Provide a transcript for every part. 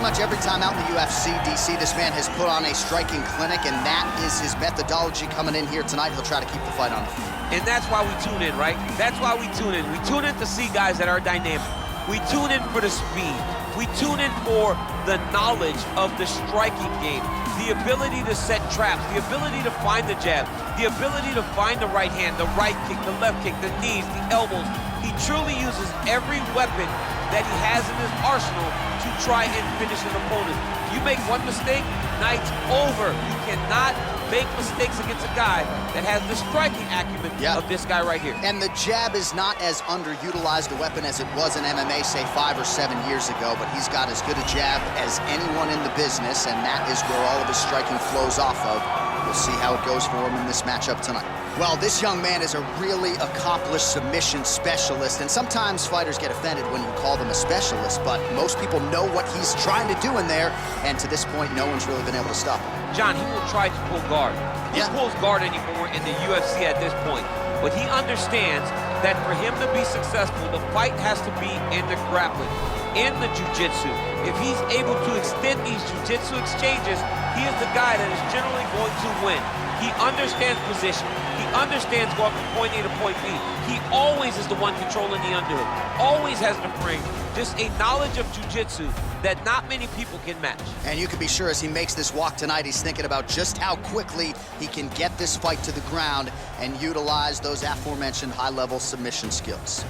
much every time out in the UFC, DC, this man has put on a striking clinic, and that is his methodology coming in here tonight. He'll try to keep the fight on the feet. And that's why we tune in, right? That's why we tune in. We tune in to see guys that are dynamic. We tune in for the speed. We tune in for the knowledge of the striking game, the ability to set traps, the ability to find the jab, the ability to find the right hand, the right kick, the left kick, the knees, the elbows. He truly uses every weapon that he has in his arsenal to try and finish his opponent. You make one mistake, night's over. You cannot make mistakes against a guy that has the striking acumen of this guy right here. And the jab is not as underutilized a weapon as it was in MMA, say 5 or 7 years ago, but he's got as good a jab as anyone in the business, and that is where all of his striking flows off of. We'll see how it goes for him in this matchup tonight. Well, this young man is a really accomplished submission specialist, and sometimes fighters get offended when you call them a specialist, but most people know what he's trying to do in there, and to this point, no one's really been able to stop him. John, he will try to pull guard. He pulls guard anymore in the UFC at this point, but he understands that for him to be successful, the fight has to be in the grappling, in the jiu-jitsu. If he's able to extend these jiu-jitsu exchanges, he is the guy that is generally going to win. He understands position. He understands going from point A to point B. He always is the one controlling the underhook. Always has the frame. Just a knowledge of jiu-jitsu that not many people can match. And you can be sure as he makes this walk tonight, he's thinking about just how quickly he can get this fight to the ground and utilize those aforementioned high-level submission skills.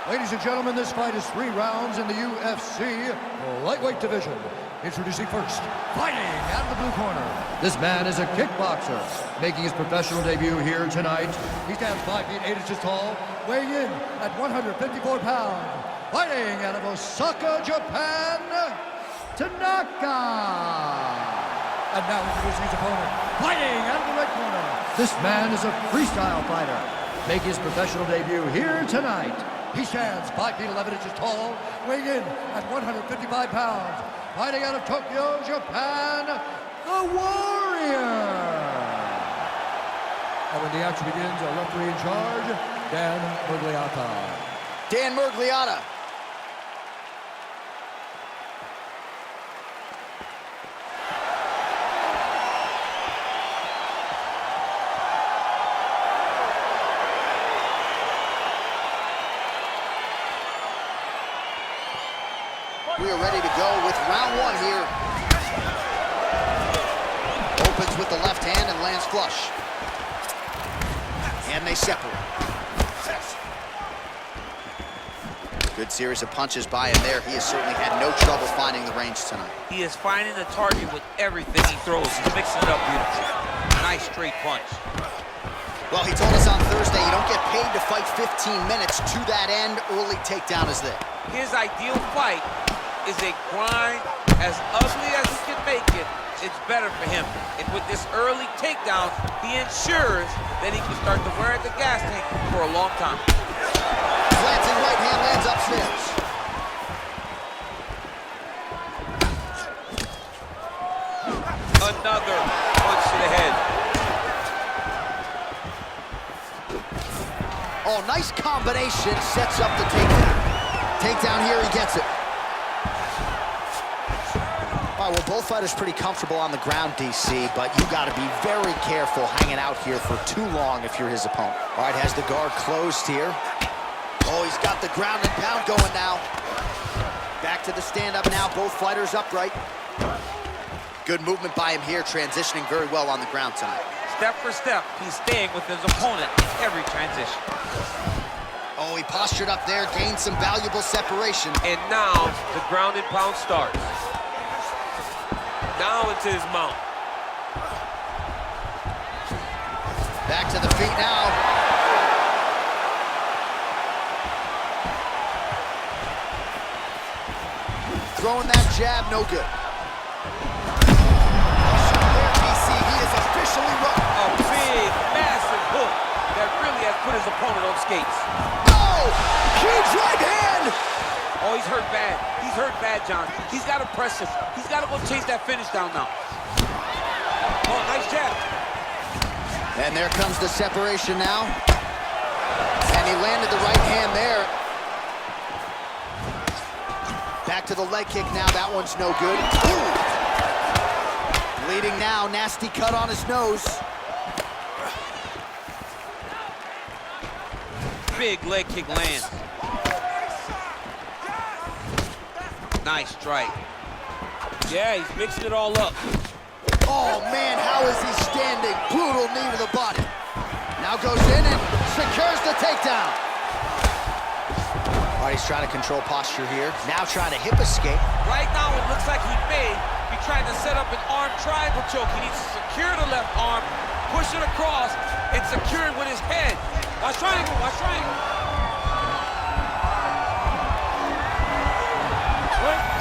Ladies and gentlemen, this fight is 3 rounds in the UFC lightweight division. Introducing first, fighting out of the blue corner. This man is a kickboxer, making his professional debut here tonight. He stands 5 feet 8 inches tall, weighing in at 154 pounds. Fighting out of Osaka, Japan, Tanaka. And now introducing his opponent, fighting out of the red corner. This man is a freestyle fighter, making his professional debut here tonight. He stands 5 feet 11 inches tall, weighing in at 155 pounds. Fighting out of Tokyo, Japan, the Warrior. And when the action begins, our referee in charge, Dan Murgliata. Dan Murgliata. We are ready to go with round 1 here. Opens with the left hand and lands flush. And they separate. Good series of punches by him there. He has certainly had no trouble finding the range tonight. He is finding the target with everything he throws. He's mixing it up beautifully. Nice straight punch. Well, he told us on Thursday you don't get paid to fight 15 minutes. To that end, early takedown is there. His ideal fight is a grind. As ugly as he can make it, it's better for him. And with this early takedown, he ensures that he can start to wear at the gas tank for a long time. Planting right hand lands upstairs. Another punch to the head. Oh, nice combination. Sets up the takedown. Takedown here, he gets it. All right, well, both fighters pretty comfortable on the ground, DC, but you got to be very careful hanging out here for too long if you're his opponent. All right, has the guard closed here. Oh, he's got the ground and pound going now. Back to the stand-up now, both fighters upright. Good movement by him here, transitioning very well on the ground tonight. Step for step, he's staying with his opponent in every transition. Oh, he postured up there, gained some valuable separation. And now, the ground and pound starts. Now into his mount. Back to the feet now. Throwing that jab, no good. There, DC, he is officially run. A big, massive hook that really has put his opponent on skates. Oh, huge right hand. Oh, he's hurt bad. He's hurt bad, John. He's got to press him. He's got to go chase that finish down now. Oh, nice jab. And there comes the separation now. And he landed the right hand there. Back to the leg kick now. That one's no good. Ooh. Bleeding now. Nasty cut on his nose. Big leg kick lands. Nice strike. Yeah, he's mixing it all up. Oh, man, how is he standing? Brutal knee to the body. Now goes in and secures the takedown. All right, he's trying to control posture here. Now trying to hip escape. Right now, it looks like he may be trying to set up an arm triangle choke. He needs to secure the left arm, push it across, and secure it with his head. Watch triangle, watch triangle.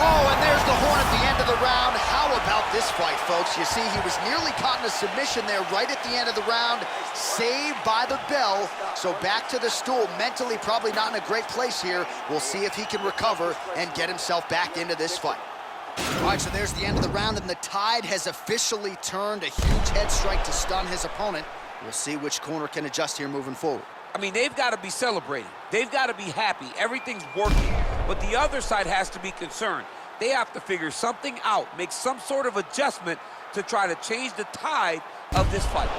Oh, and there's the horn at the end of the round. How about this fight, folks? You see, he was nearly caught in a submission there right at the end of the round. Saved by the bell. So back to the stool. Mentally probably not in a great place here. We'll see if he can recover and get himself back into this fight. All right, so there's the end of the round, and the tide has officially turned. A huge head strike to stun his opponent. We'll see which corner can adjust here moving forward. I mean, they've got to be celebrating. They've got to be happy. Everything's working. But the other side has to be concerned. They have to figure something out, make some sort of adjustment to try to change the tide of this fight.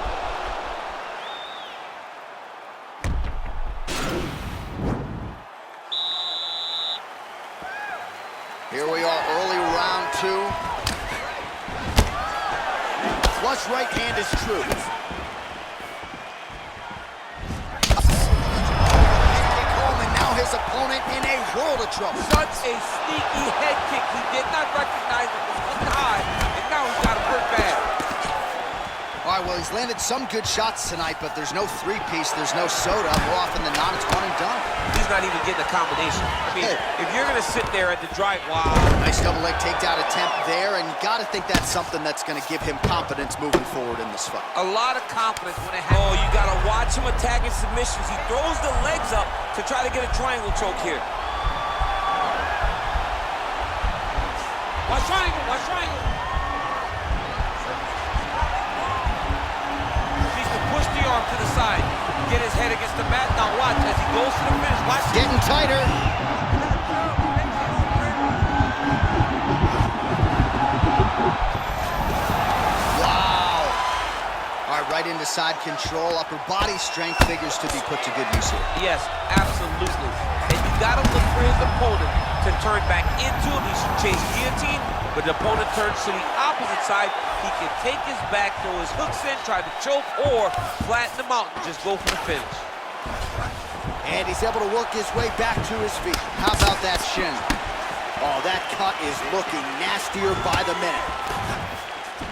Here we are, early round 2. Flush right hand is true. His opponent in a world of trouble. Such a sneaky head kick. He did not recognize it was looking high, and now he's got him hurt bad. All right, well, he's landed some good shots tonight, but there's no three-piece, there's no soda. More often than not, it's one and done. He's not even getting a combination. I mean, if you're going to sit there at the drive, wow. Nice double leg takedown attempt there, and you got to think that's something that's going to give him confidence moving forward in this fight. A lot of confidence when it happens. Oh, you got to watch him attacking submissions. He throws the legs up to try to get a triangle choke here. Watch triangle, watch triangle. Needs to push the arm to the side. Get his head against the mat. Now watch as he goes to the finish. Watch. Getting tighter. Wow. All right, right into side control. Upper body strength figures to be put to good use here. Yes, absolutely. And you got to look for his opponent to turn back into him. He should chase guillotine, but the opponent turns to the opposite side. He can take his back, throw his hooks in, try to choke, or flatten him out and just go for the finish. And he's able to work his way back to his feet. How about that shin? Oh, that cut is looking nastier by the minute.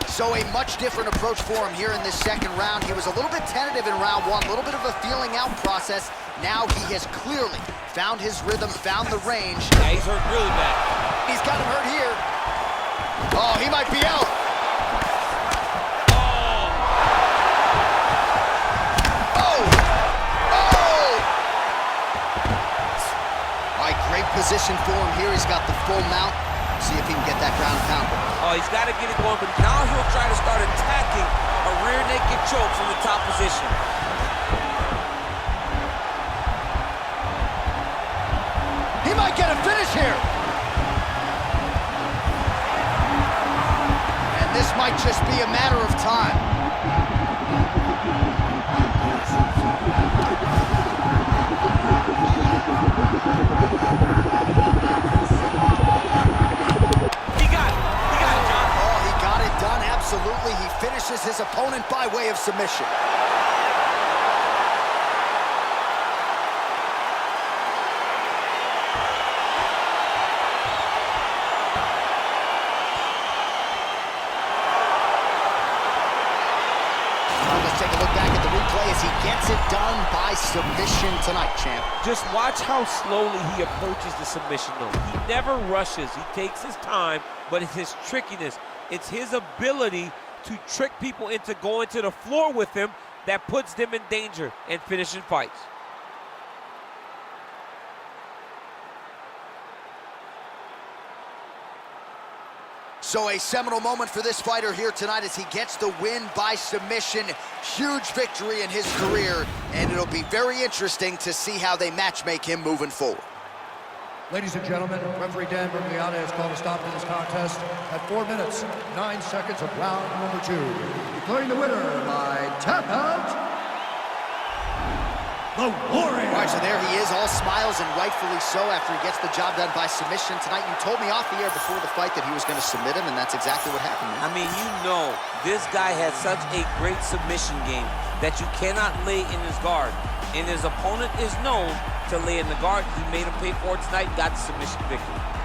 So a much different approach for him here in this second round. He was a little bit tentative in round 1, a little bit of a feeling out process. Now he has clearly found his rhythm, found the range. Yeah, he's hurt really bad. He's got him hurt here. Oh, he might be out. Position for him here. He's got the full mount. See if he can get that ground pound. Oh, he's got to get it going, but now he'll try to start attacking a rear naked choke from the top position. He might get a finish here. And this might just be a matter of time. Absolutely, he finishes his opponent by way of submission. Let's take a look back at the replay as he gets it done by submission tonight, champ. Just watch how slowly he approaches the submission, though. He never rushes. He takes his time, but it's his trickiness. It's his ability to trick people into going to the floor with him that puts them in danger and finishing fights. So a seminal moment for this fighter here tonight as he gets the win by submission. Huge victory in his career, and it'll be very interesting to see how they matchmake him moving forward. Ladies and gentlemen, referee Dan Bergliana has called a stop to this contest at 4 minutes, 9 seconds of round number 2. Declaring the winner by tap out, the Warrior. All right, so there he is, all smiles, and rightfully so after he gets the job done by submission tonight. You told me off the air before the fight that he was going to submit him, and that's exactly what happened, man. I mean, you know, this guy has such a great submission game that you cannot lay in his guard. And his opponent is known to lay in the guard. He made him pay for it tonight, got the submission victory.